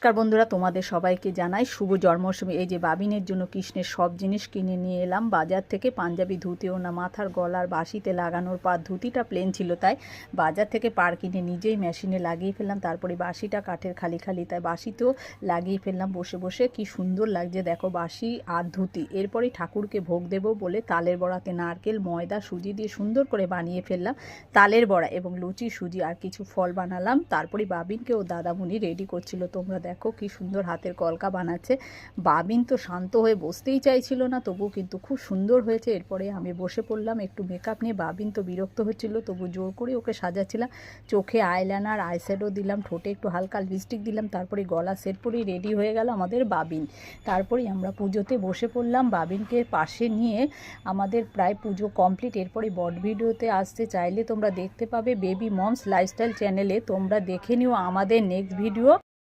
নমস্কার বন্ধুরা, তোমাদের সবাইকে জানাই শুভ জন্মাষ্টমী। এই যে বাবিনের জন্য কৃষ্ণের সব জিনিস কিনে নিয়ে এলাম বাজার থেকে। পাঞ্জাবি ধুতি, ওনা মাথার গলার বাসিতে লাগানোর পা, ধুতিটা প্লেন ছিল তাই বাজার থেকে পার কিনে নিজেই মেশিনে লাগিয়ে ফেললাম। তারপরে বাসিটা কাঠের খালি খালি, তাই বাসিতেও লাগিয়ে ফেললাম বসে বসে। কি সুন্দর লাগছে দেখো বাসি আর ধুতি। এরপরে ঠাকুরকে ভোগ দেবো বলে তালের বড়াতে নারকেল, ময়দা, সুজি দিয়ে সুন্দর করে বানিয়ে ফেললাম তালের বড়া এবং লুচি, সুজি আর কিছু ফল বানালাম। তারপরে বাবিনকে ও দাদামণি রেডি করছিল। তোমরা দেখো কি সুন্দর হাতের কলকা বানাচ্ছে। বাবিন তো শান্ত হয়ে বসতেই চাইছিল না, তবু কিন্তু খুব সুন্দর হয়েছে। এরপরে আমি বসে পড়লাম একটু মেকআপ নিয়ে। বাবিন তো বিরক্ত হচ্ছিল, তবু জোর করে ওকে সাজাচ্ছিলাম। চোখে আইলাইনার, আইশ্যাডো দিলাম, ঠোঁটে একটু হালকা লিপস্টিক দিলাম, তারপরে গলা সেট পরেই রেডি হয়ে গেল আমাদের বাবিন। তারপরে আমরা পুজোতে বসে পড়লাম। বাবিনকে পাশে নিয়ে আমাদের প্রায় পুজো কমপ্লিট। এরপরে বড় ভিডিওতে আসতে চাইলে তোমরা দেখতে পাবে বেবি মমস লাইফস্টাইল চ্যানেলে। তোমরা দেখে নিও আমাদের নেক্সট ভিডিও।